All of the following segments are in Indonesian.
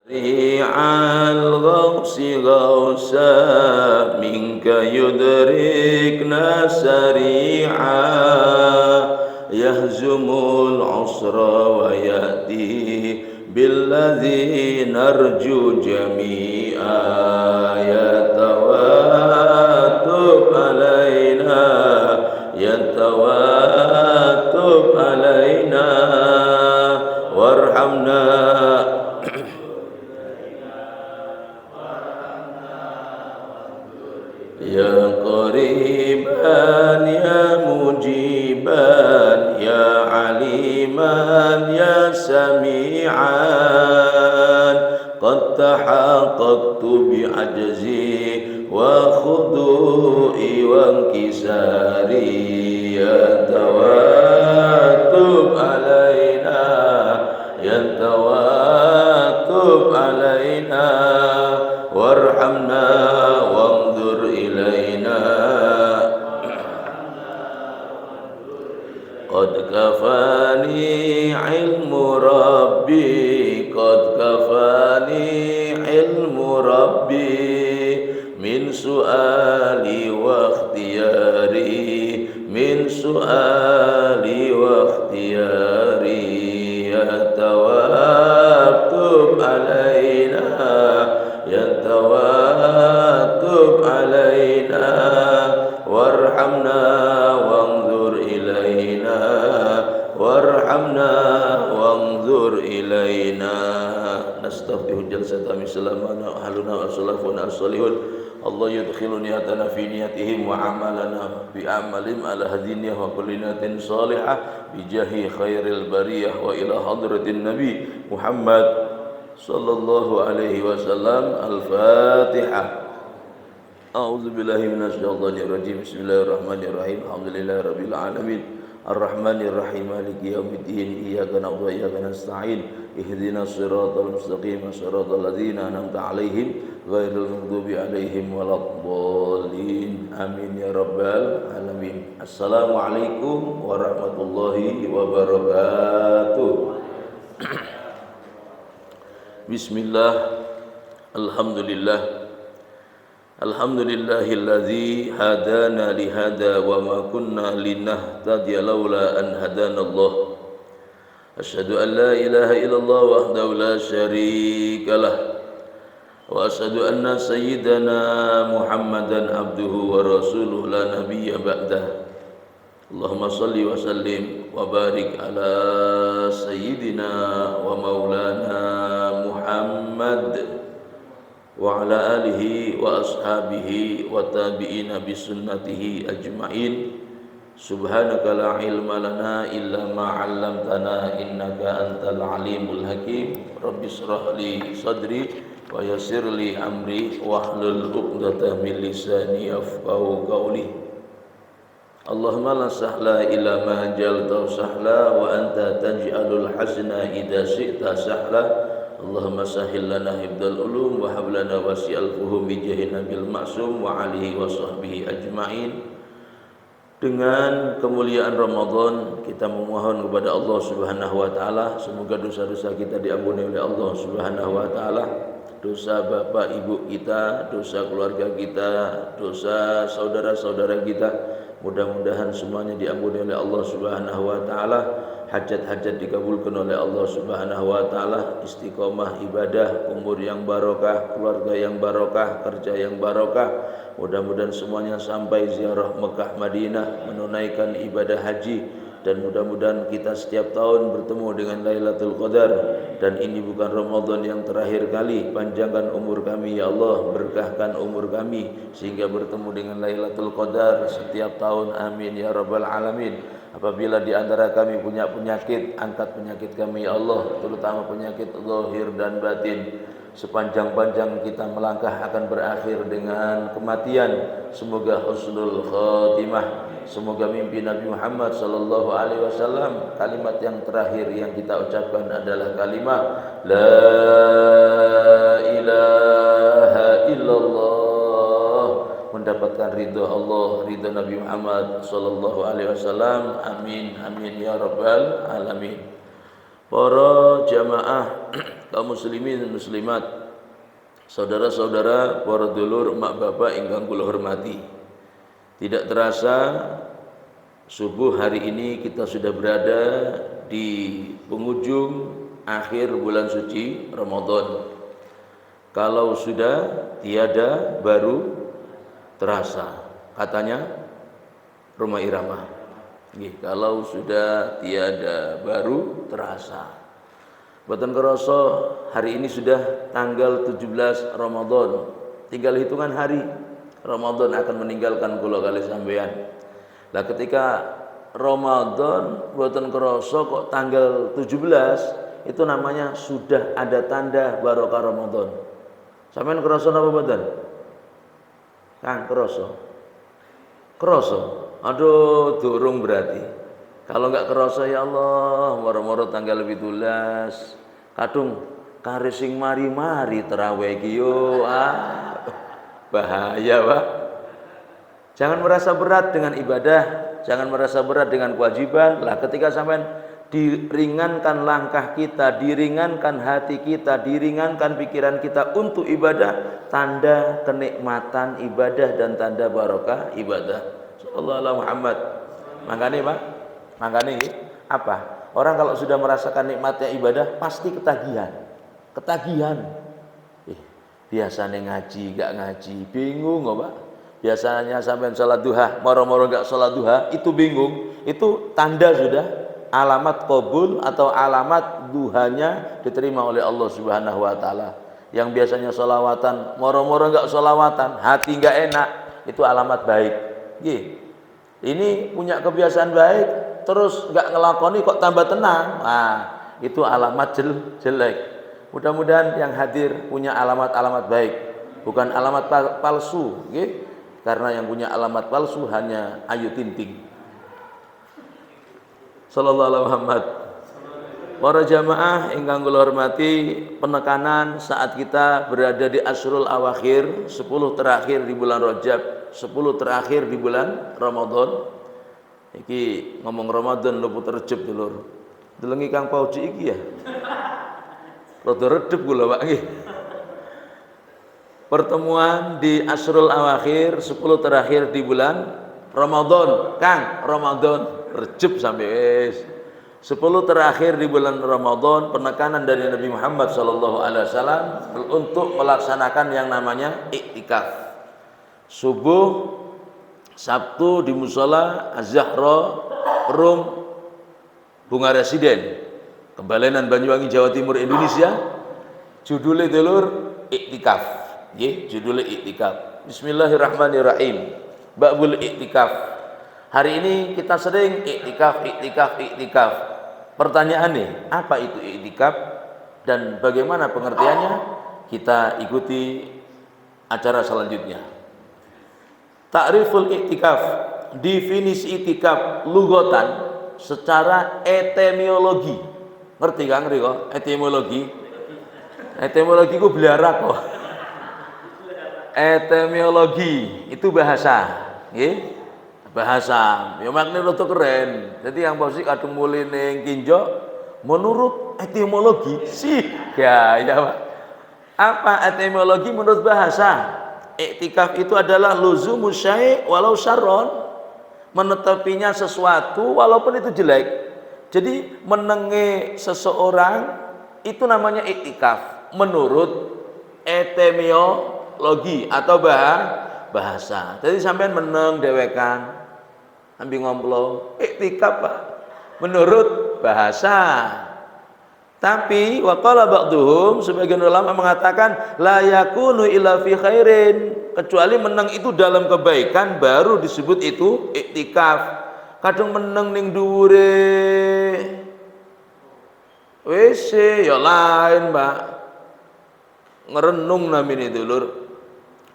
Ri'al ghausi ghausa minka yudrikna sari'a yahzumul usra wa ya'ti billadhi narju jami'a yatawatub alaina yatawatub alaina warhamna ya qariban ya mujiban ya aliman ya sami'an qad tahaqqaqtu bi'ajzi wa khudu'i wa inkisari ya tawatub alaina ya tawatub alaina warhamna wanzur ilaina qad kafani ilmu rabbi qad kafani ilmu rabbi min su'ali wa ikhtiyari min su'ali wa ikhtiyari ya tawatub alaina ya tawatub alaina warhamna wanzur ilaina warhamna wanzur ilaina nastaghfiru jalsata mislamana haluna wa salafuna as-salihun Allah yudkhilu niyatana fi niyatihim wa amalana bi amalim ala hadiniyah wa kulli niyatin salihah bi jahi khairil bariyah wa ila hadratin nabi Muhammad sallallahu alaihi wasallam. Al-Fatihah. A'udzu billahi minasy syaithanir rajim. Bismillahirrahmanirrahim. Alhamdulillahirabbil alamin. Ar-Rahmanir Rahim. Maliki yaumiddin. Iyyaka na'budu wa iyyaka nasta'in. Ihdinas siratal mustaqim. Shiratal ladzina an'amta 'alaihim ghairil maghdubi 'alaihim waladdallin. Amin ya rabbal alamin. Assalamualaikum warahmatullahi wabarakatuh. Bismillah, alhamdulillah, alhamdulillahilladzi hadana lihada wa ma kunna linahtadiya laula an hadana Allah. Asyhadu an la ilaha illallah wahdahu la syarika lah wa asyhadu anna sayyidana Muhammadan abduhu wa rasuluhu la nabiyya ba'dah. Allahumma salli wa sallim wa barik ala sayyidina wa maulana Muhammad wa ala alihi wa ashabihi wa tabi'ina bi sunnatihi ajma'in. Subhanaka la ilma lana illa ma 'allamtana innaka antal alimul hakim. Rabbi shrah li sadri wa yassir li amri wahlul 'uqdatam min lisani yafqahu qawli. Allahumma la sahla illa ma jalta sahla wa anta taj'alul hasna idza syi'ta sahla. Allahumma sahhil lana hibdal ulum wa hab lana wasi'al fuhum bi jahi nabil ma'sum wa alihi wa sahbihi ajma'in. Dengan kemuliaan Ramadan kita memohon kepada Allah Subhanahu wa taala semoga dosa-dosa kita diampuni oleh Allah Subhanahu wa taala. Dosa bapak ibu kita, dosa keluarga kita, dosa saudara-saudara kita, mudah-mudahan semuanya diampuni oleh Allah Subhanahu wa taala. Hajat-hajat dikabulkan oleh Allah Subhanahu wa taala. Istiqomah ibadah, umur yang barokah, keluarga yang barokah, kerja yang barokah. Mudah-mudahan semuanya sampai ziarah Mekah Madinah, menunaikan ibadah haji. Dan mudah-mudahan kita setiap tahun bertemu dengan Lailatul Qadar. Dan ini bukan Ramadan yang terakhir kali. Panjangkan umur kami ya Allah, berkahkan umur kami sehingga bertemu dengan Lailatul Qadar setiap tahun, amin ya rabbal alamin. Apabila di antara kami punya penyakit, angkat penyakit kami ya Allah, terutama penyakit zahir dan batin. Sepanjang-panjang kita melangkah akan berakhir dengan kematian. Semoga husnul khatimah. Semoga mimpi Nabi Muhammad sallallahu alaihi wasallam kalimat yang terakhir yang kita ucapkan adalah kalimat la ilaha illallah, mendapatkan ridha Allah, ridha Nabi Muhammad sallallahu alaihi wasallam. Amin amin ya rabbal alamin. Para jamaah kaum muslimin dan muslimat, saudara-saudara, para dulur, emak bapak ingkang kula hormati. Tidak terasa subuh hari ini kita sudah berada di penghujung akhir bulan suci Ramadan. Kalau sudah tiada baru terasa, katanya Rhoma Irama. Kalau sudah tiada baru terasa. Boten kerasa hari ini sudah tanggal 17 Ramadan. Tinggal hitungan hari Ramadan akan meninggalkan kula kali sampean. Lah ketika Ramadan boten kerasa kok tanggal 17, itu namanya sudah ada tanda barokah Ramadan. Sampean kerasa napa boten? Kang kerasa. Kerasa. Aduh, durung berarti. Kalau enggak kerasa ya Allah, moro-moro tanggal 17. Kadung kare sing mari-mari tarawih iki yo. Bahaya, Pak. Jangan merasa berat dengan ibadah, jangan merasa berat dengan kewajiban. Lah ketika sampean diringankan langkah kita, diringankan hati kita, diringankan pikiran kita untuk ibadah, tanda kenikmatan ibadah dan tanda barokah ibadah. Sallallahu alaihi Muhammad. Makanya Pak, makanya apa? Orang kalau sudah merasakan nikmatnya ibadah pasti ketagihan. Ketagihan. Biasanya ngaji, gak ngaji, bingung kok Pak. Biasanya sampai sholat duha, moro-moro gak sholat duha, itu bingung. Itu tanda sudah alamat qabul atau alamat duhanya diterima oleh Allah Subhanahu wa taala. Yang biasanya sholawatan, moro-moro gak sholawatan, hati gak enak, itu alamat baik. Ini punya kebiasaan baik, terus gak ngelakoni kok tambah tenang. Nah, itu alamat jelek. Mudah-mudahan yang hadir punya alamat-alamat baik, bukan alamat palsu. Karena yang punya alamat palsu hanya Ayu Ting Ting. Sallallahu alaihi Muhammad. Para jamaah ingkang kula hormati, penekanan saat kita berada di Asrul Awakhir, 10 terakhir di bulan Rajab, 10 terakhir di bulan Ramadan. Iki ngomong Ramadan luput rejeb dulur. Delengi Kang Pauji iki ya. Rada redep kula Pak nggih. Pertemuan di Asrul Awakhir, 10 terakhir di bulan Ramadan. Kang, Ramadan rejeb sampai wis. 10 terakhir di bulan Ramadan, penekanan dari Nabi Muhammad SAW untuk melaksanakan yang namanya iktikaf. Subuh Sabtu di Musala Az-Zahra Rum Bunga Residen, Kembalenan Banyuwangi, Jawa Timur, Indonesia. Judulnya dulur iktikaf. Judulnya iktikaf. Bismillahirrahmanirrahim. Babul iktikaf. Hari ini kita sering iktikaf. Pertanyaan nih, apa itu iktikaf dan bagaimana pengertiannya? Kita ikuti acara selanjutnya. Ta'riful iktikaf, definisi iktikaf lugatan secara etimologi. Ngerti kan ngerti kok? Etimologi. Etimologi ku belarak kok. Etimologi itu bahasa, nggih. Bahasa, ya maknanya rada keren. Jadi yang posisi kadung mulai ning kinjo menurut etimologi sih. Ya Pak. Apa etimologi menurut bahasa? Iktikaf itu adalah luzumus syai' walau syarron. Menetapinya sesuatu walaupun itu jelek. Jadi menenge seseorang itu namanya iktikaf menurut etimologi atau bahasa. Jadi sampean meneng dewekan ambil ngomplo iktikaf Pak menurut bahasa. Tapi waqala ba'duhum, sebagian ulama mengatakan la yakunu illa fi khairin, kecuali meneng itu dalam kebaikan baru disebut itu iktikaf. Kadang meneng ning dhuwure wis ya lain Pak, ngerenung namine dulur.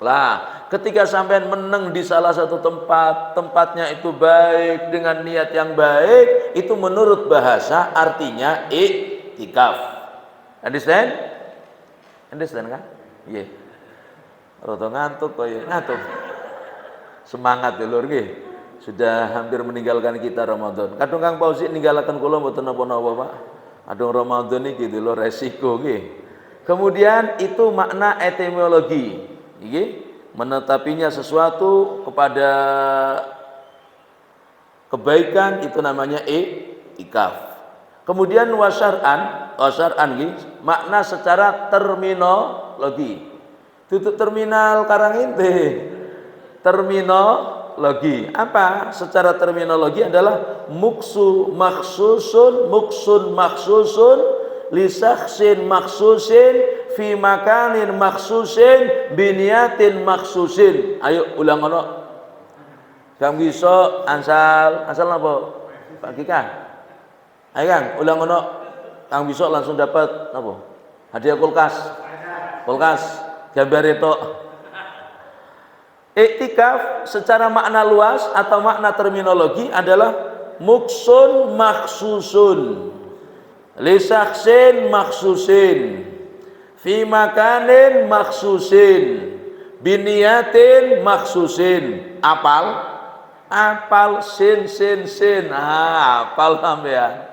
Lah, ketika sampean meneng di salah satu tempat, tempatnya itu baik dengan niat yang baik, itu menurut bahasa artinya iktikaf. Understand? Understand kan? Iya. Rada ngantuk kok ya, ngantuk. Semangat dulur nggih. Sudah hampir meninggalkan kita Ramadan. Kadung Kang Pauzi ninggalaken kula mboten napa-napa, Pak. Adung Ramadan iki dulur resiko nggih. Kemudian itu makna etimologi. Iki menetapinya sesuatu kepada kebaikan itu namanya ikaf. Kemudian wasyar'an makna secara terminologi. Tutup terminal Karanginte. Terminologi. Apa? Secara terminologi adalah muksun maksusun lisakhsin maksusin fi makanin maksusin biniyatin maksusin. Ayo ulang ono. Kang bisa ansal apa? Pak Kika. Ayo Kang, ulang ono. Kang bisa langsung dapat apa? Hadiah kulkas. Gambar itu. Iktikaf secara makna luas atau makna terminologi adalah muksun maksusun lisaksin maksusin fi makanin maksusin biniyatin maksusin. Apal sin apal sampean.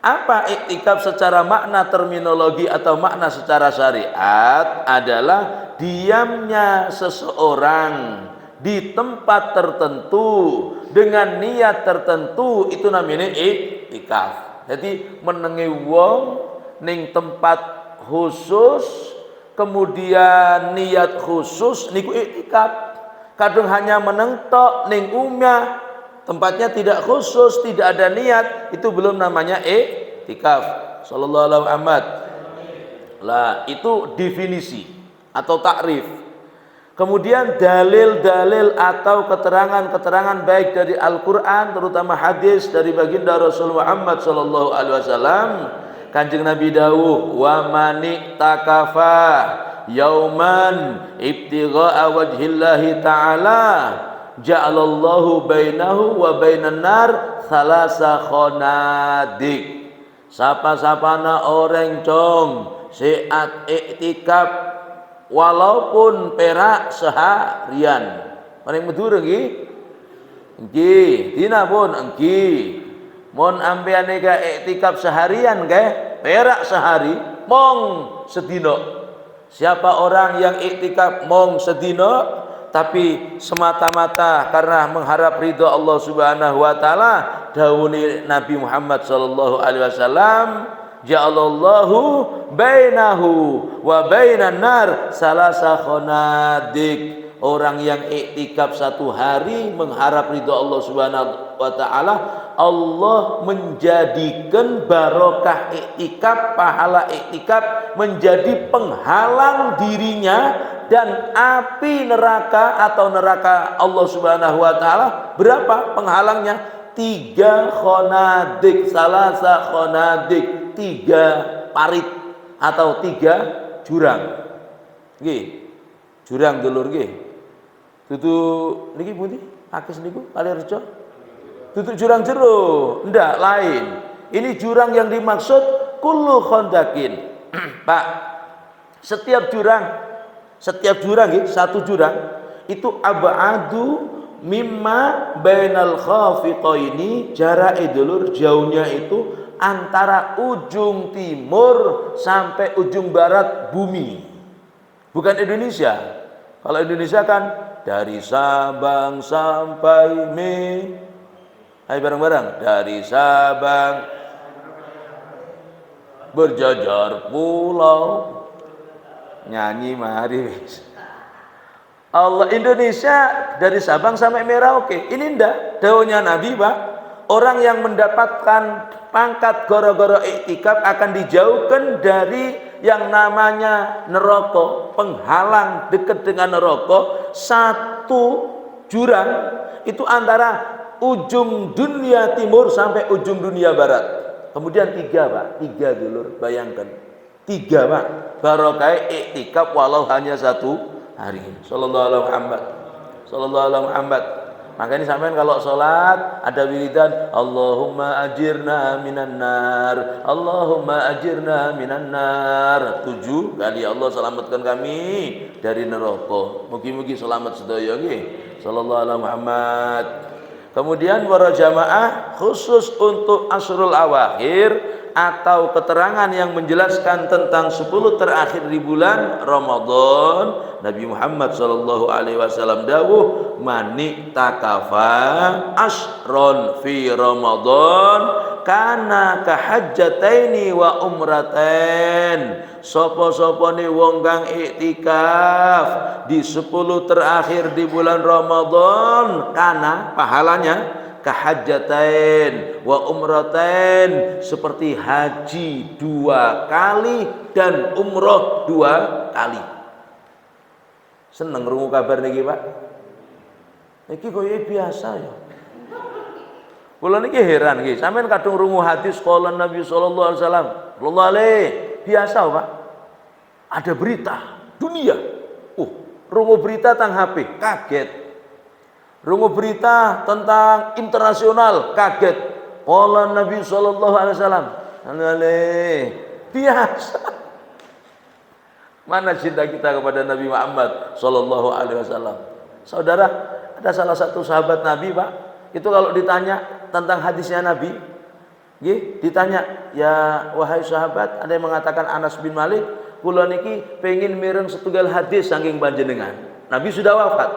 Apa iktikaf secara makna terminologi atau makna secara syariat? Adalah diamnya seseorang di tempat tertentu dengan niat tertentu, itu namanya iktikaf. Jadi menengi wong ning tempat khusus kemudian niat khusus niku iktikaf. Kadang hanya menentok ning umah, tempatnya tidak khusus, tidak ada niat, itu belum namanya iktikaf. Sallallahu alaihi Muhammad. Lah, itu definisi atau takrif. Kemudian dalil-dalil atau keterangan-keterangan baik dari Al-Qur'an, terutama hadis dari baginda Rasul Muhammad sallallahu alaihi wasallam. Kanjeng Nabi dawuh, "Wa mani takafa yauman ibtigha'a wajhillahi ta'ala ja'alallahu bainahu wa bainan nar thalasa khanadik." Sapa-sapana orang cong seat iktikaf walaupun perak seharian. Paling medur nggih dina pun nggih. Mon ampean eka iktikaf seharian perak sehari mong sedino. Siapa orang yang iktikaf mong sedino tapi semata-mata karena mengharap ridho Allah Subhanahu wa taala, dawuh Nabi Muhammad sallallahu alaihi wasallam, ja'alallahu bainahu wa bainan nar salasa khanadik. Orang yang iktikaf satu hari mengharap ridho Allah Subhanahu wa taala, Allah menjadikan barokah iktikaf, pahala iktikaf menjadi penghalang dirinya dan api neraka atau neraka Allah Subhanahu wa taala. Berapa penghalangnya? 3 khonadik, salasa khonadik, 3 parit atau 3 jurang. Nggih. Jurang dulur nggih. Dudu niki pundi? Akes niku Kalirejo. Dudu jurang jero, ndak lain. Ini jurang yang dimaksud kullu khondakin. Pak, setiap jurang nggih, satu jurang itu abadu mimma bainal khafiqaini, jarak dulur jauhnya itu antara ujung timur sampai ujung barat bumi. Bukan Indonesia. Kalau Indonesia kan dari Sabang sampai ayo bareng-bareng, dari Sabang berjajar pulau, nyanyi mari. Allah, Indonesia dari Sabang sampai Merauke. Ini ndak dawuhnya Nabi, Pak. Orang yang mendapatkan pangkat goro-goro iktikaf akan dijauhkan dari yang namanya neraka, penghalang dekat dengan neraka. Satu jurang itu antara ujung dunia timur sampai ujung dunia barat. Kemudian 3, Pak, 3 dulur, bayangkan 3, Pak, barokah iktikaf walau hanya 1 hari. Sallallahu alaihi Muhammad. Makanya sampean kalau sholat ada wiridan, Allahumma ajirna minan nar, Allahumma ajirna minan nar. 7 kali, Allah selamatkan kami dari neraka. Mugi-mugi selamat sedaya nggih. Sallallahu alaihi Muhammad. Kemudian para jamaah khusus untuk Asrul Awakhir atau keterangan yang menjelaskan tentang 10 terakhir di bulan Ramadan, Nabi Muhammad sallallahu alaihi wasallam dawuh, "Mani takafa asron fi Ramadan kana kahajjataini wa umratain." Sopo-sopone wong kang iktikaf di 10 terakhir di bulan Ramadan, kana pahalanya kahajjatain wa umratain, seperti haji 2 kali dan umroh 2 kali. Seneng rungu kabar niki, Pak? Niki koyo biasa ya. Kula niki heran nggih, sampean kadung rungu hadis qala Nabi sallallahu alaihi wasallam. Sallallahu alaihi biasa, Pak. Ada berita dunia. Rungu berita tang HP, kaget. Rungu berita tentang internasional, kaget. Qala Nabi sallallahu alaihi wasallam. Biasa. Mana cinta kita kepada Nabi Muhammad sallallahu alaihi wasallam? Saudara, ada salah satu sahabat Nabi, Pak. Itu kalau ditanya tentang hadisnya Nabi, ditanya, "Ya wahai sahabat," ada yang mengatakan Anas bin Malik, "Kula niki pengin mireng setunggal hadis saking panjenengan." Nabi sudah wafat.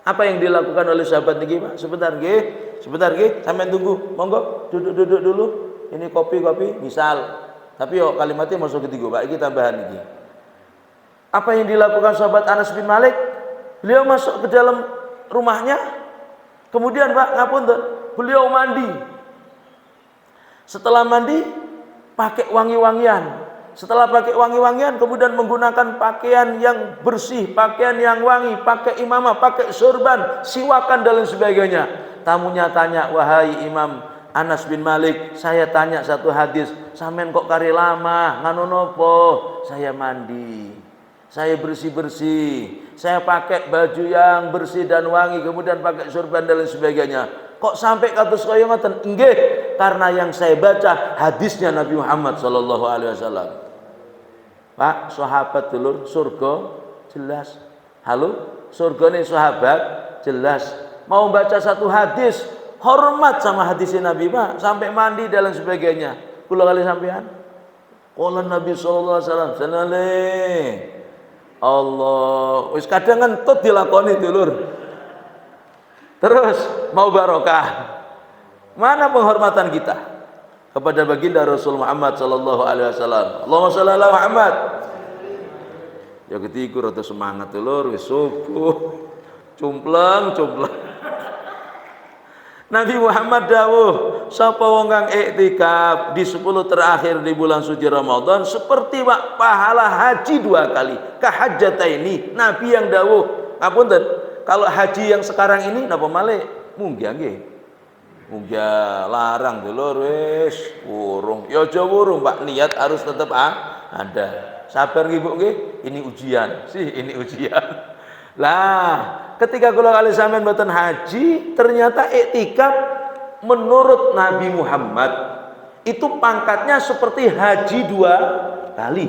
Apa yang dilakukan oleh sahabat niki, Pak? Sebentar nggih, sampean tunggu. Monggo duduk dulu. Ini kopi, misal. Tapi yo kalimatnya masuk ketiga, Pak. Iki tambahan iki. Apa yang dilakukan sahabat Anas bin Malik? Beliau masuk ke dalam rumahnya. Kemudian, Pak, ngapunten, beliau mandi. Setelah mandi, pakai wangi-wangian. Setelah pakai wangi-wangian, kemudian menggunakan pakaian yang bersih, pakaian yang wangi, pakai imamah, pakai sorban, siwakan dan lain sebagainya. Tamunya tanya, "Wahai Imam Anas bin Malik, saya tanya satu hadis, sampean kok kari lama, nganu nopo?" "Saya mandi, saya bersih-bersih, saya pakai baju yang bersih dan wangi, kemudian pakai sorban dan lain sebagainya." "Kok sampai kados kaya ngoten?" "Nggih, karena yang saya baca hadisnya Nabi Muhammad sallallahu alaihi wasallam." Pak, sahabat dulur, surga jelas. Halo, surga nih sahabat jelas. Mau baca satu hadis, hormat sama hadisnya Nabi, Pak, sampai mandi dan lain sebagainya. Kula kali sampean. Qala Nabi sallallahu alaihi wasallam, Allah, wis kadang ngentut dilakoni dulur. Terus mau barokah. Mana penghormatan kita kepada baginda Rasul Muhammad sallallahu alaihi wasallam? Allahumma shalli ala Muhammad. Ya ketiku rada semangat dulur, wis subuh. Cumpleng. Nabi Muhammad dawuh, sapa wong kang iktikaf di 10 terakhir di bulan suci Ramadan seperti pahala haji 2 kali. Kahajjataini. Nabi yang dawuh. Ngapunten, kalau haji yang sekarang ini napa malih? Munggah nggih. Munggah larang dulur wis wurung. Ya aja wurung, Pak. Niat harus tetap ada. Sabar nggih, Bu nggih. Ini ujian. Lah, ketika kula kali sampean mboten haji, ternyata iktikaf menurut Nabi Muhammad itu pangkatnya seperti haji 2 kali.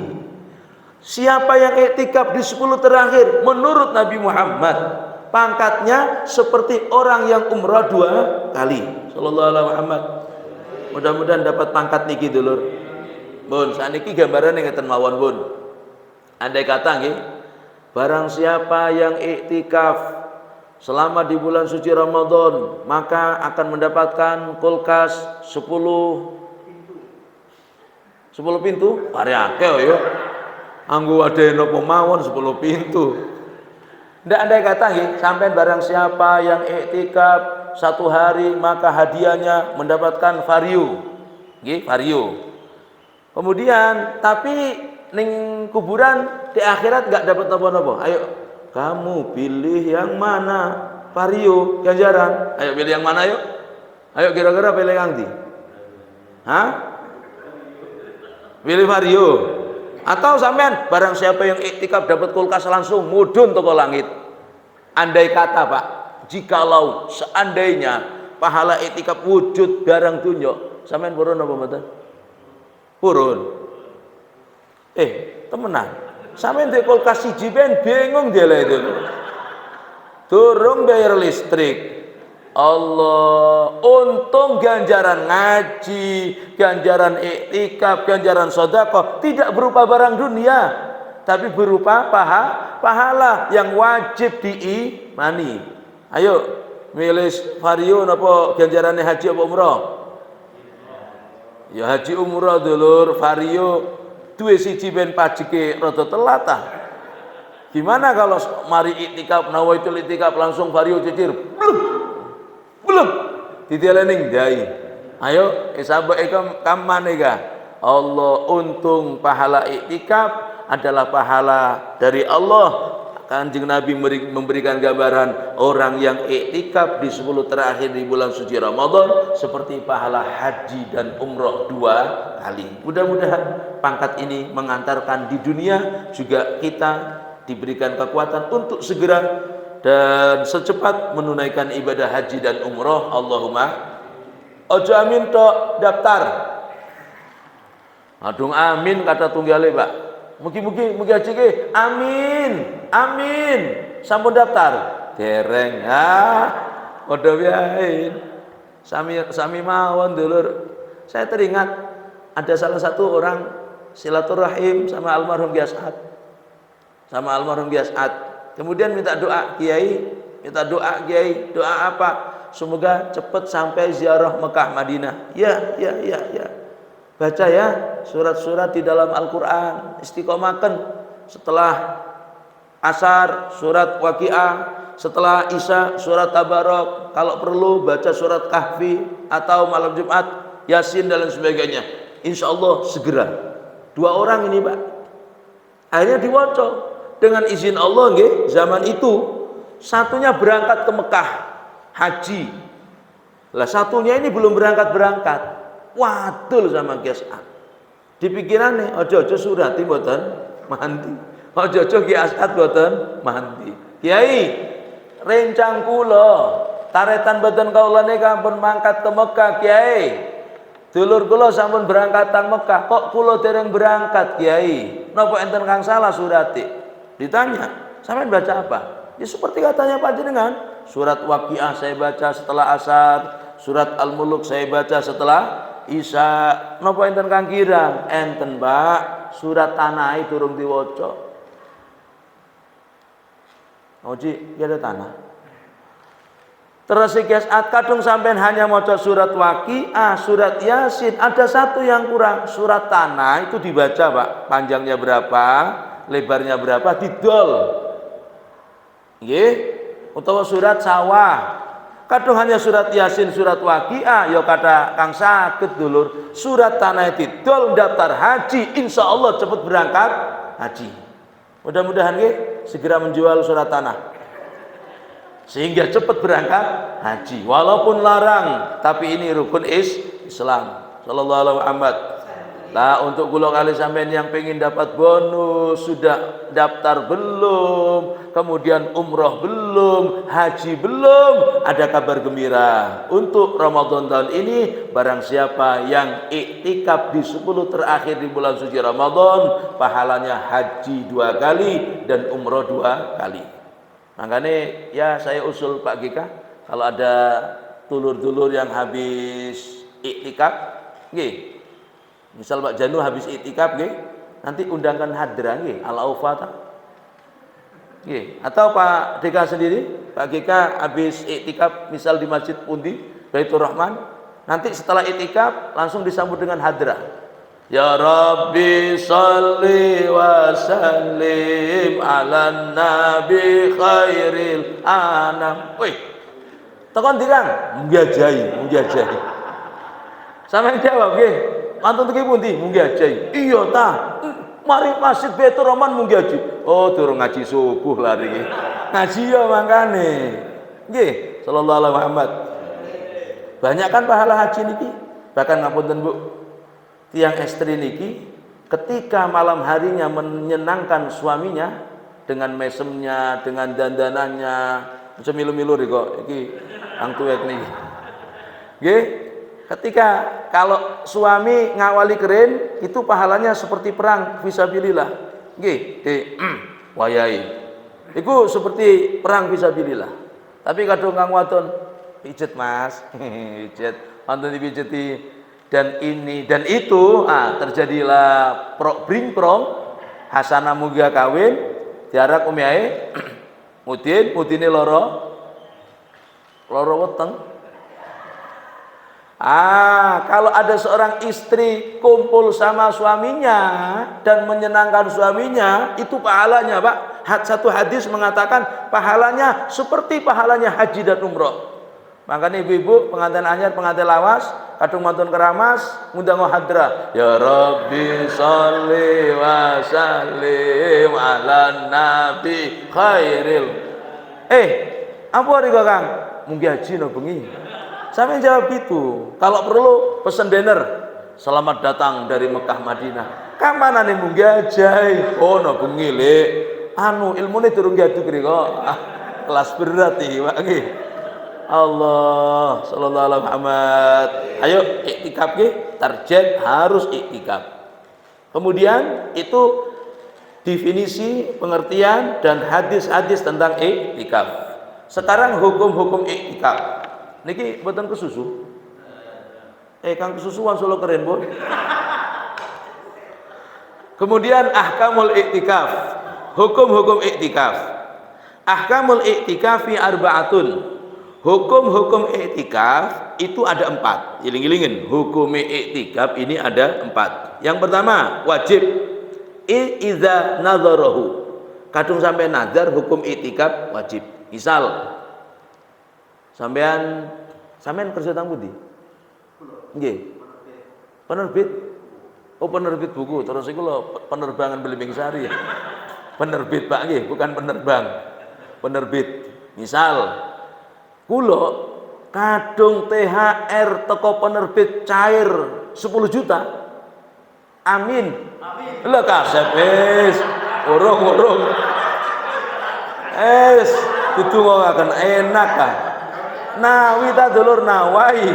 Siapa yang iktikaf di 10 terakhir menurut Nabi Muhammad, pangkatnya seperti orang yang umrah 2 kali. Sallallahu alaihi Muhammad. Mudah-mudahan dapat pangkat niki dulur. Bun, saniki gambaran ngeten mawon, Bun. Andai kata nggih, barang siapa yang iktikaf selama di bulan suci Ramadan, maka akan mendapatkan kulkas 10 pintu. Pare akeh yo. Anggo ade napa mawon 10 pintu. Ndak andai kata nggih, sampean barang siapa yang iktikaf 1 hari, maka hadiahnya mendapatkan vario. Nggih, vario. Kemudian tapi ning kuburan di akhirat enggak dapat napa-napa. Ayo kamu pilih yang mana? Vario ganjaran. Ayo pilih yang mana yuk? Ayo kira-kira pilih yang ndi? Hah? Pilih vario. Atau sampean barang siapa yang iktikaf dapat kulkas langsung mudhun toko langit. Andai kata, Pak, jikalau seandainya pahala iktikaf wujud barang dunya, sampean purun apa mboten? Purun. Temenan. Sampeyan ndek kulkas siji ben bingung deleh itu. Durung bayar listrik. Allah. Untung ganjaran ngaji, ganjaran iktikaf, ganjaran sedekah tidak berupa barang dunia, tapi berupa pahala yang wajib diimani. Ayo milih vario napa ganjarane haji apa umrah? Ya haji umrah dulur, vario duwe siji ben pajeke rada telat ta. Gimana kalau mari iktikaf nawaitul iktikaf langsung vario cicir? Belum ditelening dai. Ayo isabae kamane ga. Allah, untung pahala iktikaf adalah pahala dari Allah. Kanjeng Nabi memberikan gambaran orang yang iktikaf di 10 terakhir di bulan suci Ramadan seperti pahala haji dan umroh 2 kali. Mudah-mudahan pangkat ini mengantarkan di dunia juga kita diberikan kekuatan untuk segera dan secepat menunaikan ibadah haji dan umroh. Allahumma ojo amin tok daftar. Adung amin kata tunggale Pak. Mugi-mugi haji ke amin sampun daftar dereng padha wae sami mawon dulur. Saya teringat ada salah satu orang silaturahim sama almarhum Kiai As'ad, kemudian minta doa Kiai, doa apa? Semoga cepat sampai ziarah Mekah Madinah. Ya. Baca ya surat-surat di dalam Al-Quran, istiqomahkan. Setelah asar surat Waqiah, setelah isya surat Tabarok, kalau perlu baca surat Kahfi, atau malam Jumat Yasin dan lain sebagainya. Insya Allah segera. 2 orang ini Pak akhirnya diwaca dengan izin Allah nggih. Zaman itu satunya berangkat ke Mekah haji, lah satunya ini belum berangkat. Wadul sama Kiai As'ad. Dipikirane ojo surati mboten mandi. Ojo Kiai As'ad mboten mandi. Kiai, rencang kula taretan mboten kaula nika pun mangkat ke Mekah Kiai. Dulur kula sampun berangkatan Mekah, kok kula dereng berangkat Kiai? Napa enten kang salah surati? Ditanya, sampean baca apa? Ya seperti katanya panjenengan, surat Waqiah saya baca setelah asar, surat Al-Muluk saya baca setelah isya. Napa enten kang kirang? Enten Pak, surat Tanah durung diwaca. Oji, ada tanah. Terus Kiai As'ad kadung sampean hanya maca surat Waqiah, surat Yasin, ada satu yang kurang. Surat Tanah itu dibaca Pak, panjangnya berapa, lebarnya berapa, didol. Nggih, utawa surat Sawah. Kadung hanya surat Yasin, surat Waqiah, ya kata kang saged dulur, surat Tanah didol daftar haji, insya Allah cepat berangkat haji. Mudah-mudahan nggih segera menjual surat Tanah sehingga cepat berangkat haji, walaupun larang, tapi ini rukun Islam. Sallallahu alaihi Muhammad. Nah, untuk kula kali sampean yang pengen dapat bonus, sudah daftar belum, kemudian umroh belum, haji belum, ada kabar gembira. Untuk Ramadan tahun ini, barang siapa yang iktikaf di 10 terakhir di bulan suci Ramadan, pahalanya haji 2 kali dan umroh 2 kali. Makanya ya saya usul Pak GK, kalau ada dulur-dulur yang habis iktikaf, nggih. Misal Pak Janu habis iktikaf nggih, nanti undangkan hadra nggih al-aufata. Nggih, atau Pak DK sendiri, Pak GK habis iktikaf misal di Masjid Pundi, Baitur Rahman, nanti setelah iktikaf langsung disambut dengan hadra. Ya Rabbi salli wa sallim ala nabi khairil anam. Wih, tekan dirang munggajahi. Sampeyan jawab nggih. Mantun iki pundi? Munggajahi. Iya ta. Mari Masjid Baitur Rahman munggaji. Oh, durung ngaji subuh lari iki. Ngaji ya mangkane. Nggih, sallallahu alaihi Muhammad. Banyak kan pahala haji niki. Bahkan ngapunten Bu, tiang istri niki ketika malam harinya menyenangkan suaminya dengan mesemnya, dengan dandanannya, cemilu-milu kok iki ang tuwek niki. Nggih, ketika kalau suami ngawali keren itu pahalanya seperti perang fisabilillah. Nggih, wayahe. Iku seperti perang fisabilillah. Tapi kadung kang wadon, pijet Mas. Pijet, wonten dipijeti dan ini dan itu, terjadilah bringprong Hasanah muga kawin diarak umiae mudine loro weteng. Kalau ada seorang istri kumpul sama suaminya dan menyenangkan suaminya, itu pahalanya, Pak. Satu hadis mengatakan pahalanya seperti pahalanya haji dan umroh. Makanya ibu-ibu pengantin anyar, pengantin lawas, kadung mantun keramas, ngundang hadra. Ya Rabbi sholli wa sallim ala nabi khairil. Apa riko Kang? Mungkin haji no bengi. Sampai jawab gitu. Kalau perlu pesen dinner. Selamat datang dari Mekah Madinah. Kapan ane mungkin ajai? Oh no bengi le. Ilmune durung jadu kok. Kelas berat nih, Pak nggih. Allah sallallahu alaihi Muhammad. Ayo iktikaf nggih, target harus iktikaf. Kemudian itu definisi, pengertian dan hadis-hadis tentang iktikaf. Sekarang hukum-hukum iktikaf. Niki mboten kesusu. Kang kesusuan solo keren, Bu. Kemudian ahkamul iktikaf. Hukum-hukum iktikaf. Ahkamul iktikafi arba'atun. Hukum-hukum iktikaf itu ada 4. Iling-ilingin, hukum iktikaf ini ada 4. Yang pertama, wajib iza nazarahu. Kadung sampai nazar hukum iktikaf wajib. Misal sampean kerja tang pundi? Nggih. Penerbit. Oh, penerbit buku. Terus iku lho penerbangan Belimbing Sari ya. Penerbit, Pak nggih, bukan penerbang. Penerbit. Misal kula kadung THR teko penerbit cair 10 juta. Amin. Lha kasep wis. Urung. Ditunggaken enak kan. Nawi ta dulur nawai.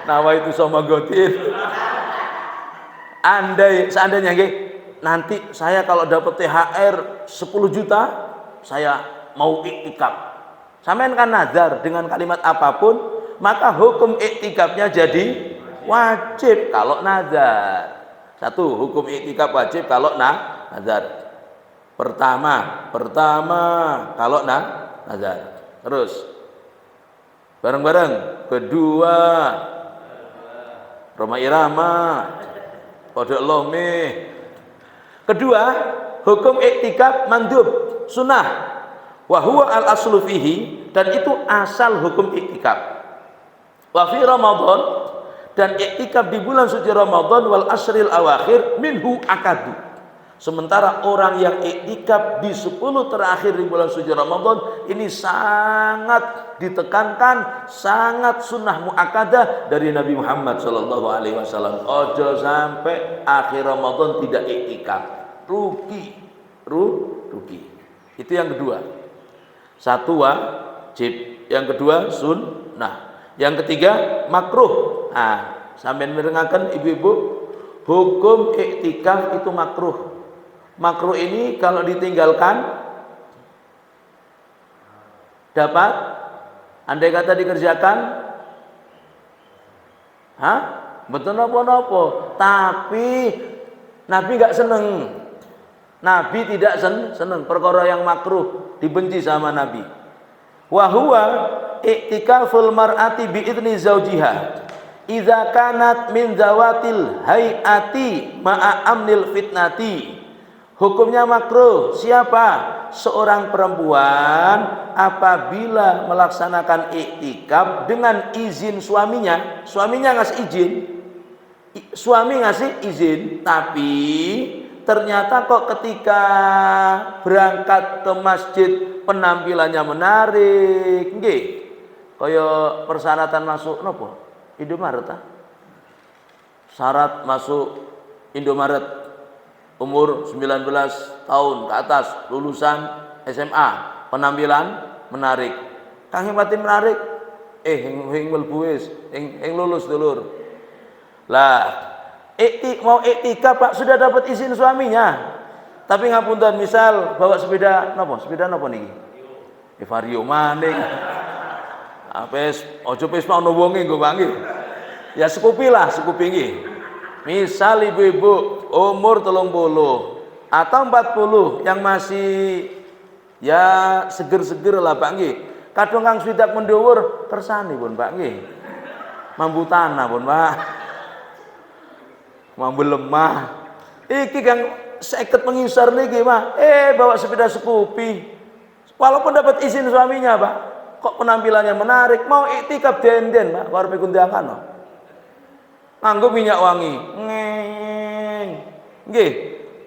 Nawai itu sama gotin. Seandainya nggih, nanti saya kalau dapat THR 10 juta, saya mau iktikaf. Sampean kan nazar dengan kalimat apapun, maka hukum iktikafnya jadi wajib kalau nazar. Satu, hukum iktikaf wajib kalau nazar. Pertama kalau nazar. Terus bareng-bareng. Kedua, Roma Irama, Kodok Lome. Kedua, hukum iktikaf mandub, sunnah. Wa huwa al aslu fihi, dan itu asal hukum iktikaf. Wa fi Ramadan, dan iktikaf di bulan suci Ramadan wal asril awakhir minhu akadu. Sementara orang yang iktikaf di 10 terakhir di bulan suci Ramadan ini sangat ditekankan, sangat sunnah muakkadah dari Nabi Muhammad sallallahu alaihi wasallam. Ojo sampai akhir Ramadan tidak iktikaf, rugi. Itu yang kedua. Satu wajib, yang kedua sunnah, yang ketiga makruh. Sampeyan mirengaken ibu-ibu, hukum iktikaf itu makruh. Makruh ini kalau ditinggalkan dapat, andai kata dikerjakan, betul nopo-nopo. Tapi Nabi nggak seneng. Nabi tidak seneng perkara yang makruh, dibenci sama Nabi. Wa huwa i'tikaful mar'ati bi idzni zaujiha idza kanat min zawatil hayati ma'a amnil fitnati. Hukumnya makruh. Siapa? Seorang perempuan apabila melaksanakan iktikaf dengan izin suaminya. Suaminya ngasih izin. Suami ngasih izin, tapi ternyata kok ketika berangkat ke masjid penampilannya menarik. Nggih. Kaya persyaratan masuk napa? Indomaret Syarat masuk Indomaret umur 19 tahun ke atas, lulusan SMA, penampilan menarik. Kang Himati menarik, hing mlebu wis, hing lulus dulur. Lah, mau iktikaf Pak sudah dapat izin suaminya. Tapi ngapunten, misal bawa sepeda napa? Sepeda napa niki? Vario maning. Apes ojo pes ono wonge nggo Pak nggih. Ya sekupi lah, sekupi nggih. Misal ibu-ibu umur 30 atau 40 yang masih ya seger-seger lah Pak nggih. Kadang kang swidak mendhuwur kersane pun Pak nggih. Mambu tanah pun Pak. Mambu lemah. Iki kang 50 pengisar niki Pak. Bawa sepeda Scoopy. Walaupun dapat izin suaminya Pak. Kok penampilannya menarik, mau iktikaf denden Pak, karepe kundangan no. Nganggo minyak wangi. Nggih.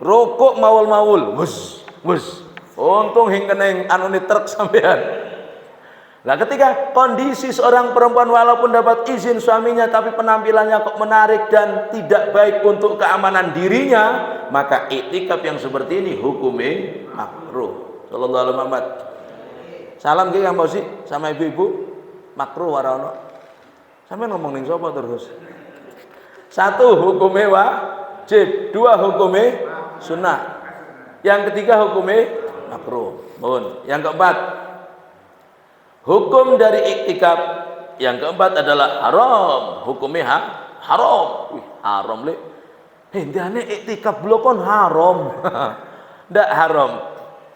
Rokok maul-maul. Wus. Untung hing keneng anune truk sampean. Nah, ketika kondisi seorang perempuan walaupun dapat izin suaminya tapi penampilannya kok menarik dan tidak baik untuk keamanan dirinya, maka iktikaf yang seperti ini hukumnya makruh. Sallallahu alaihi Muhammad. Salam nggih Kang Bosi sama ibu-ibu. Makruh warana. Sampe ngomong ning sapa terus? 1 hukumnya wajib, 2 hukumnya sunnah. Yang ketiga hukumnya makruh. Yang keempat, hukum dari iktikaf yang keempat adalah haram. Hukumnya haram. Haram le. Hendane iktikaf blokon haram. Ndak haram.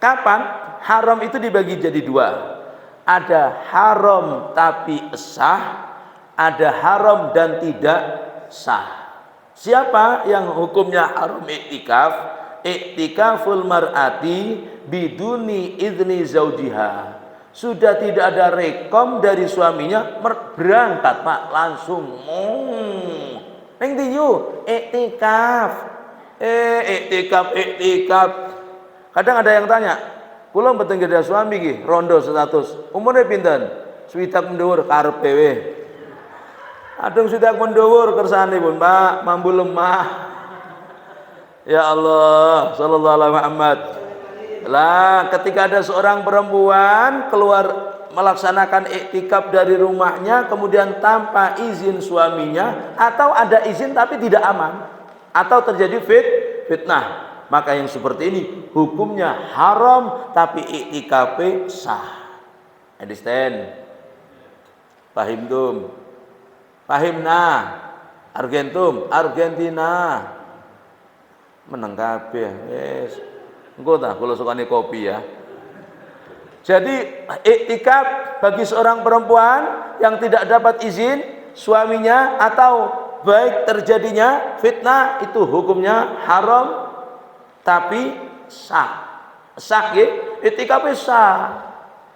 Kapan? Haram itu dibagi jadi 2. Ada haram tapi sah, ada haram dan tidak sah. Siapa yang hukumnya haram iktikaf? Iktikaful mar'ati biduni idzni zaujiha. Sudah tidak ada rekom dari suaminya berangkat Pak langsung. Neng diyu iktikaf. Iktikaf. Kadang ada yang tanya, kula mboten gadah suami nggih, rondo status. Umure pinten? Swidak mendhuwur karepe we. Adung swidak mendhuwur kersane pun Pak, mambu lemah. Ya Allah, sallallahu alaihi Muhammad. Lah, ketika ada seorang perempuan keluar melaksanakan iktikaf dari rumahnya kemudian tanpa izin suaminya atau ada izin tapi tidak aman atau terjadi fitnah, maka yang seperti ini hukumnya haram tapi iktikaf sah. Understand? Pahim tum? Pahimna? Argentina meneng kabeh wis. Engko ta kula sukane kopi ya. Jadi iktikaf bagi seorang perempuan yang tidak dapat izin suaminya atau baik terjadinya fitnah itu hukumnya haram tapi sah. Sah nggih, iktikaf sah.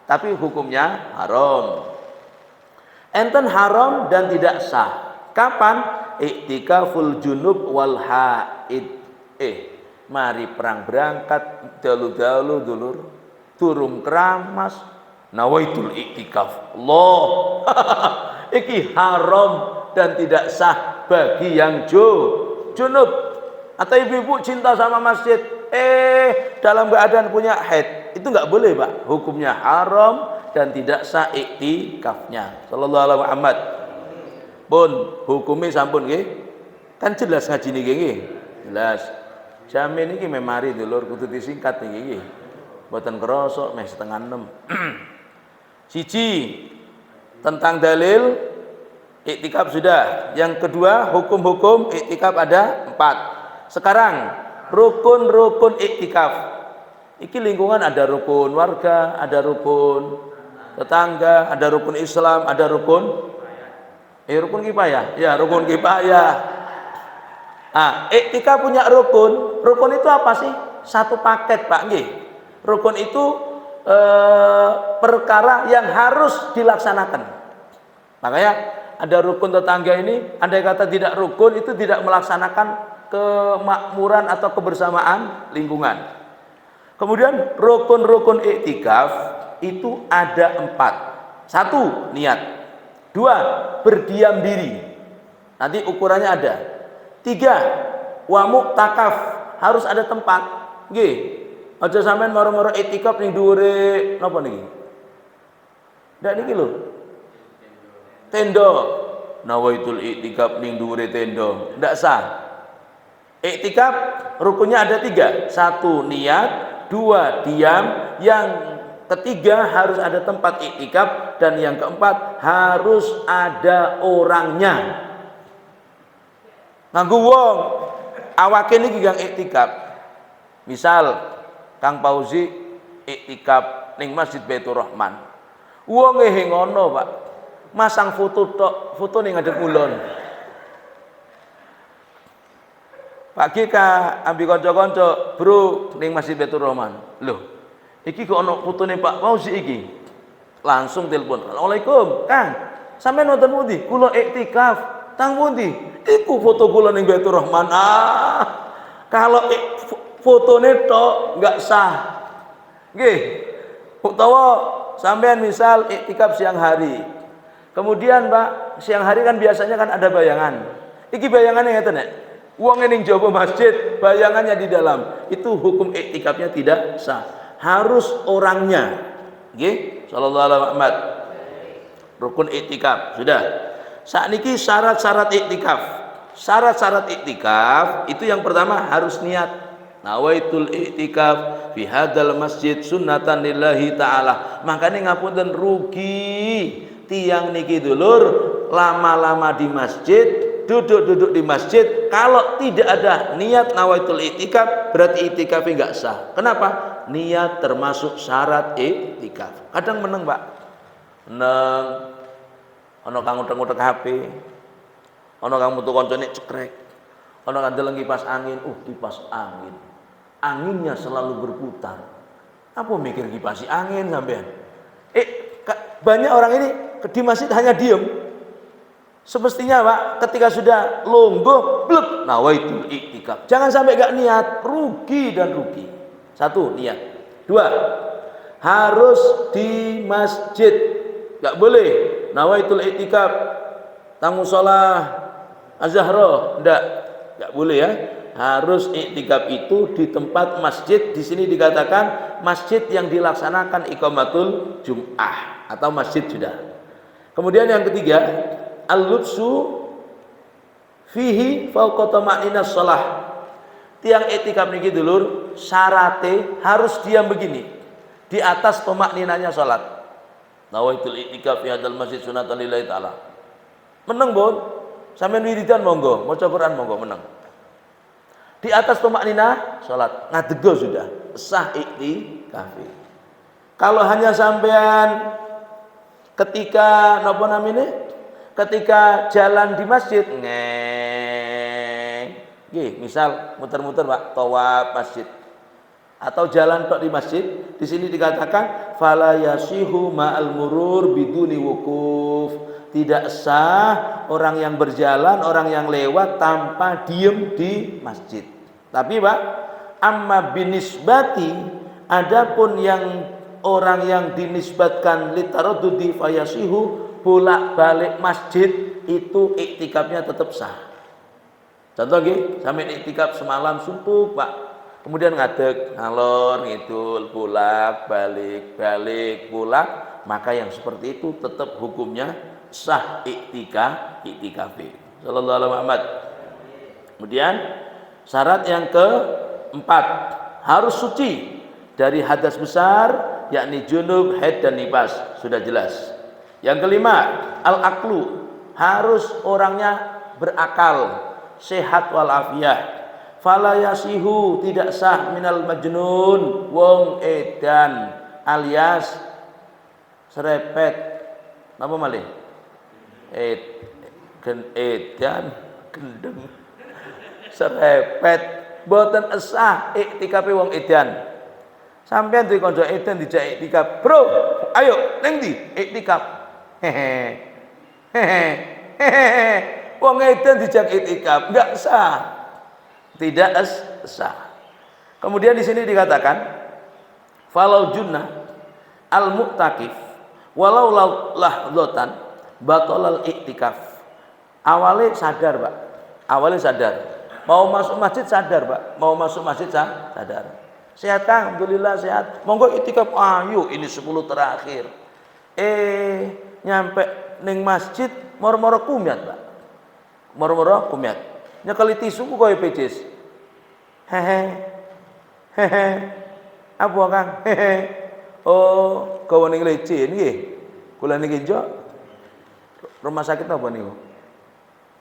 Tapi hukumnya haram. Enten haram dan tidak sah. Kapan? Iktikaful junub wal haid. Mari perang berangkat dalu-dalu dulur turun keramas nawaitul iktikaf. Allah. Iki haram dan tidak sah bagi yang junub. Atau ibu-ibu cinta sama masjid dalam keadaan punya haid, itu enggak boleh Pak. Hukumnya haram dan tidak sah iktikafnya. Sallallahu alaihi Muhammad. Pun hukumnya sampun nggih. Kan jelas ngaji niki nggih. Jelas. Jamin iki memari dulur kudu disingkat niki. Mboten krasa meh 5:30. Siji tentang dalil iktikaf sudah. Yang kedua hukum-hukum iktikaf ada 4. Sekarang rukun-rukun iktikaf. Iki lingkungan ada rukun warga, ada rukun tetangga, ada rukun Islam, ada rukun rukun kifayah. Ya, rukun kifayah. Iktikaf punya rukun. Rukun itu apa sih? Satu paket Pak nggih. Rukun itu perkara yang harus dilaksanakan. Makanya ada rukun tetangga ini, andai kata tidak rukun itu tidak melaksanakan kemakmuran atau kebersamaan lingkungan. Kemudian rukun-rukun iktikaf itu ada 4. 1, niat. 2, berdiam diri. Nanti ukurannya ada. 3, wa muktakaf, harus ada tempat. Nggih. Aja sampean maro-maro iktikaf ning dhuwure napa niki? Ndak niki lho. Tenda. Nawaitul iktikaf ning dhuwure tenda. Ndak sah. Iktikaf rukunnya ada 3. 1, niat. 2, diam. Yang Ketiga, harus ada tempat iktikaf, dan yang keempat, harus ada orangnya. Nganggo wong awake niki kang iktikaf. Misal Kang Fauzi iktikaf ning Masjid Baitur Rahman. Wonge ngono, Pak. Masang foto tok, foto ning ngadep ulun. Pak Gika ambil kanca-kanca, "Bro, ning Masjid Baitur Rahman." Loh, iki kok ana fotone Pak Fauzi iki. Langsung telepon. "Assalamualaikum, Kang. Sampeyan wonten pundi?" "Kula iktikaf." "Tang pundi?" "Iku foto kula ning Baitur Rahman." Kalau fotone tok enggak sah. Nggih. Utawa sampean misal iktikaf siang hari. Kemudian, Pak, siang hari kan biasanya kan ada bayangan. Iki bayangannya ngeten nek. Wong ning jaba masjid, bayangannya di dalam. Itu hukum iktikafnya tidak sah. Harus orangnya. Nggih, sallallahu alaihi Muhammad. Rukun iktikaf sudah. Sakniki syarat-syarat iktikaf. Syarat-syarat iktikaf itu yang pertama harus niat. Nawaitul iktikaf fi hadzal masjid sunnatan lillahi taala. Makane ngapunten rugi tiang niki dulur lama-lama di masjid, duduk-duduk di masjid, kalau tidak ada niat nawaitul iktikaf berarti iktikafnya enggak sah. Kenapa? Niat termasuk syarat iktikaf. Kadang meneng, Pak. Meneng. Ana kang utek-utek HP. Ana kang metu kancane cekrek. Ana kang deleng kipas angin. Kipas angin. Anginnya selalu berputar. Apa mikir kipas angin sampean? Banyak orang ini di masjid hanya diem. Semestinya, Pak, ketika sudah longgo, blek, nawaitul iktikaf. Jangan sampai gak niat, rugi dan rugi. Satu, niat. Dua, harus di masjid. Gak boleh nawaitul iktikaf tang mushola Az-Zahra, enggak boleh ya. Harus iktikaf itu di tempat masjid. Di sini dikatakan masjid yang dilaksanakan iqamatul Jum'ah atau masjid sudah. Kemudian yang ketiga, al-lubsu fihi fauqa tama'ninas shalah. Tiang iktikaf niki dulur, syarate harus diam begini di atas tamakninanya salat. Nawaitul iktikaf fi hadzal masjid sunatan lillahi taala. Meneng, Bon. Sampeyan wiridan monggo, maca Quran monggo meneng. Di atas tamakninah salat, ngadego sudah sah iktikaf. Kalau hanya sampean ketika napa namanya? Ketika jalan di masjid misal muter-muter, Pak, tawaf masjid atau jalan tok di masjid, di sini dikatakan fala yasihu ma'al murur biduni wukuf. Tidak sah orang yang berjalan, orang yang lewat tanpa diem di masjid. Tapi, Pak, amma binisbati, adapun yang orang yang dinisbatkan litaraddudi fayasihu, bolak-balik masjid, itu iktikafnya tetap sah. Contoh nggih, sampai iktikaf semalam suntuk, Pak. Kemudian ngadeg, ngalor, ngidul, balik, pulang, maka yang seperti itu tetap hukumnya sah iktikaf. Sallallahu alaihi Muhammad. Kemudian syarat yang keempat, harus suci dari hadas besar, yakni junub, haid dan nifas, sudah jelas. Yang kelima, al-aqlu, harus orangnya berakal, sehat walafiat. Fala yasihu, tidak sah minal majnun, wong edan alias serepet. Napa malih? Edan gendeng serepet, boten sah iktikafe wong edan. Sampeyan duwe kanca edan dijak iktikaf, "Bro, ayo ning ndi iktikaf?" Wong edan dijak iktikaf enggak sah. Tidak sah. Kemudian di sini dikatakan falau junnah al mu'takif walau lahdzatan batalal iktikaf. Awalnya sadar, Pak. Awalnya sadar. Mau masuk masjid sadar, Pak. Mau masuk masjid sadar. Sehat, Kang? Alhamdulillah sehat. Monggo iktikaf. Ayo, ini 10 terakhir. Nyampe ning masjid moro-moro kumiat, Pak. Moro-moro kumiat. Nyekeli tisu ku koyo pecis. Hehe. Apa, Kang? Hehe. Oh, kawan ning lece nggih. Kula niki njok rumah sakit apa niku?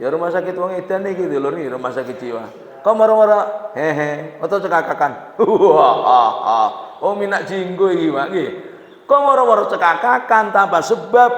Ya rumah sakit wong edan iki lho niki rumah sakit jiwa. Kok mara-mara hehe atau cekakakan. Oh minak jinggo iki Pak nggih. Kok mara-mara cekakakan tanpa sebab.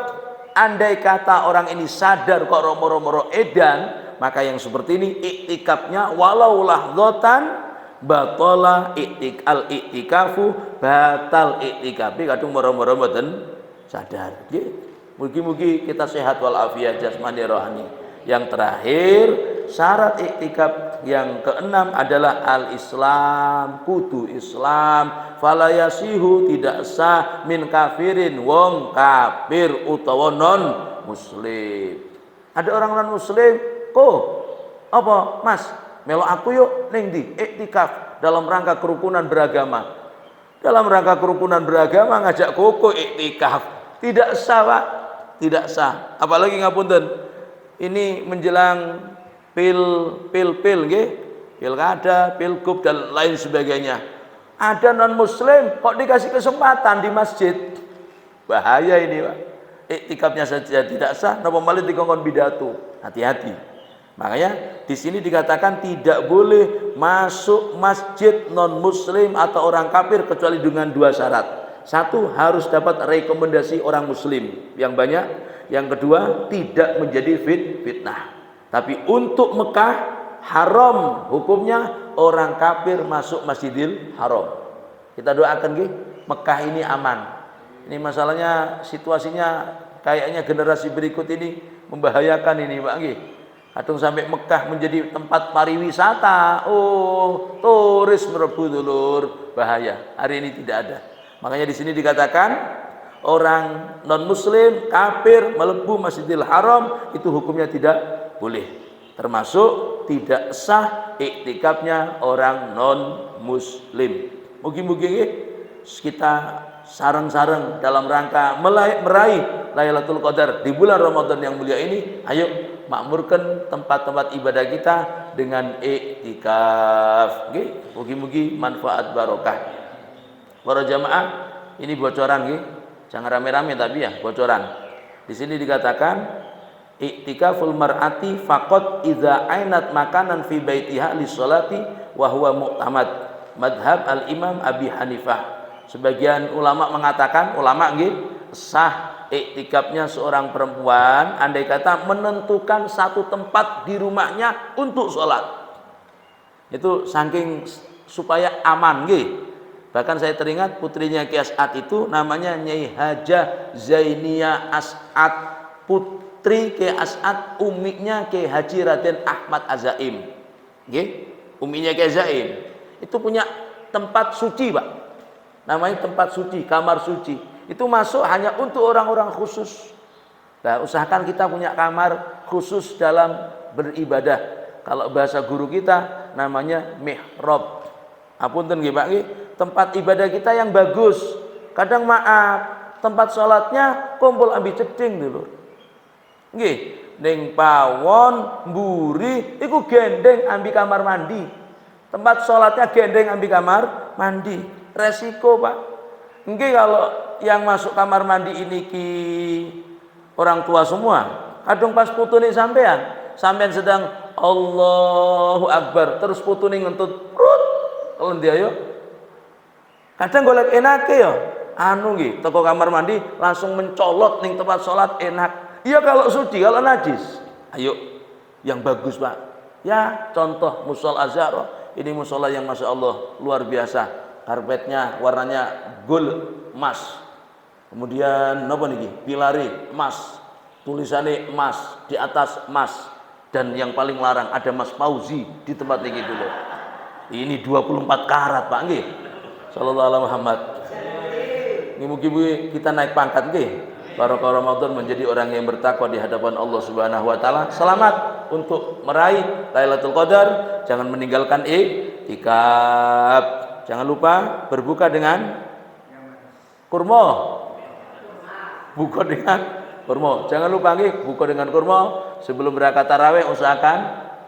Andai kata orang ini sadar kok moro-moro edan, maka yang seperti ini iktikafnya walau lahdzatan batala iktikafu batal iktikafi kadung moro-moro mboten sadar. Nggih. Mugi-mugi kita sehat walafiat jasmani rohani. Yang terakhir, syarat iktikaf yang keenam adalah al-Islam, kudu Islam. Fala yasihu tidak sah min kafirin wong kafir utawa non muslim. Ada orang non muslim, kok apa Mas melo aku yuk ning ndi iktikaf dalam rangka kerukunan beragama. Dalam rangka kerukunan beragama ngajak koko iktikaf tidak sah Pak, tidak sah. Apalagi ngapunten ini menjelang pil nggih, pilkada, pilgub dan lain sebagainya. Ada non muslim kok dikasih kesempatan di masjid. Bahaya ini Pak. Iktikafnya saja tidak sah, napa malih dikongkon pidato. Hati-hati. Makanya di sini dikatakan tidak boleh masuk masjid non muslim atau orang kafir kecuali dengan dua syarat. Satu, harus dapat rekomendasi orang muslim yang banyak. Yang kedua, tidak menjadi fitnah. Tapi untuk Mekah haram hukumnya orang kafir masuk Masjidil Haram. Kita doakan nggih, Mekah ini aman. Ini masalahnya situasinya kayaknya generasi berikut ini membahayakan ini Pak nggih. Kadung sampai Mekah menjadi tempat pariwisata. Oh, turis merebu dulur, bahaya. Hari ini tidak ada. Makanya di sini dikatakan orang non muslim kafir melebu Masjidil Haram itu hukumnya tidak boleh, termasuk tidak sah iktikafnya orang non muslim. Mugi-mugi kita sareng-sareng dalam rangka meraih Lailatul Qadar di bulan Ramadan yang mulia ini. Ayo makmurkan tempat-tempat ibadah kita dengan iktikaf. Mugi-mugi manfaat barokah. Para jamaah, ini bocoran nggih. Jangan rame-rame tapi ya bocoran. Di sini dikatakan iktikaful mar'ati faqat idza ainat makanan fi baitiha lis-sholati wa huwa mu'tamad madhab al-Imam Abi Hanifah. Sebagian ulama mengatakan, ulama nggih, sah iktikafnya seorang perempuan andai kata menentukan satu tempat di rumahnya untuk sholat. Itu saking supaya aman nggih. Bahkan saya teringat putrinya Ki As'ad itu namanya Nyai Hajah Zainiyah As'ad, putri Ki As'ad, uminya Ki Haji Raden Ahmad Azaim. Nggih, uminya Ki Azaim. Itu punya tempat suci, Pak. Namanya tempat suci, kamar suci. Itu masuk hanya untuk orang-orang khusus. Nah, usahakan kita punya kamar khusus dalam beribadah. Kalau bahasa guru kita namanya mihrab. Apunten nggih Pak nggih. Tempat ibadah kita yang bagus. Kadang maaf, tempat sholatnya kumpul ambi ceding dulu. Nggih, ning pawon, mburi, iku gendeng ambi kamar mandi. Tempat sholatnya gendeng ambi kamar mandi. Resiko Pak. Nggih, kalau yang masuk kamar mandi ini ki orang tua semua. Kadang pas putune sampean sedang Allahu Akbar, terus putune ngentut. Kalau dia yo kadang golek enake ya anu nggih teko kamar mandi langsung mencolot ning tempat sholat enak. Iya kalau suci, kalau najis ayo yang bagus Pak ya. Contoh Musol Azhar, ini musola yang Masya Allah luar biasa, karpetnya warnanya gold emas, kemudian napa niki pilari emas, tulisannya emas, di atas emas, dan yang paling larang ada Mas Fauzi di tempat niki dulu. Ini 24 karat Pak nggih. Sallallahu alaihi Muhammad. Mugi-mugi kita naik pangkat nggih. Barokah Ramadan menjadi orang yang bertakwa di hadapan Allah Subhanahu wa taala. Selamat untuk meraih Lailatul Qadar. Jangan meninggalkan iktikaf. Jangan lupa berbuka dengan kurma. Buka dengan kurma. Jangan lupa nggih buka dengan kurma. Sebelum berangkat tarawih usahakan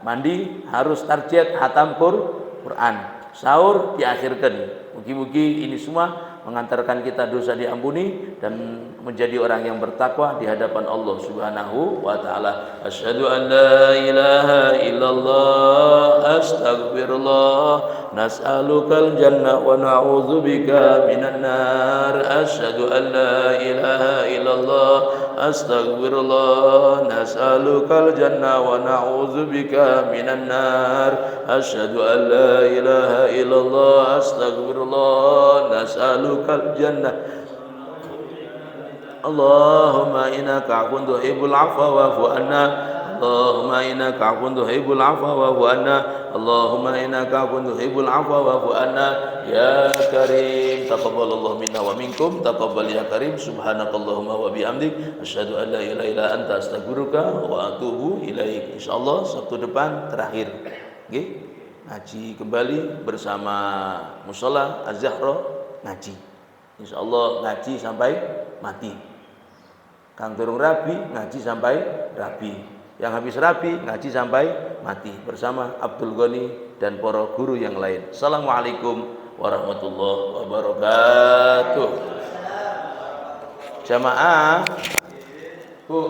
mandi, harus target hatam Quran. sahur diakhirkan. Mugi-mugi ini semua mengantarkan kita dosa diampuni dan menjadi orang yang bertakwa di hadapan Allah Subhanahu wa taala. Asyhadu an la ilaha illallah astaghfirullah nas'alukal jannah wa na'udzubika minan nar. Asyhadu an la ilaha illallah astaghfirullah nas'alukal jannah wa na'udzubika minan nar. Asyhadu an la ilaha illallah astaghfirullah nas'alukal jannah. Allahumma innaka 'afuwun tuhibbul 'afwa wa'fu 'anna. Allahumma innaka 'afuwun tuhibbul 'afwa wa'fu 'anna. Allahumma innaka 'afuwun tuhibbul 'afwa wa'fu 'anna. Ya Karim, taqabbalallahu minna wa minkum. Taqabbal ya Karim. Subhanakallahumma wa bihamdik asyhadu an la ilaha illa anta astaghfiruka wa atubu ilaik. Insyaallah Sabtu depan terakhir. Nggih. Ngaji kembali bersama Mushola Az-Zahra ngaji. Insyaallah ngaji sampai mati. Kang durung rabi ngaji sampai rabi. Yang habis rabi ngaji sampai mati bersama Abdul Ghani dan para guru yang lain. Assalamualaikum warahmatullahi wabarakatuh. Jamaah. Bu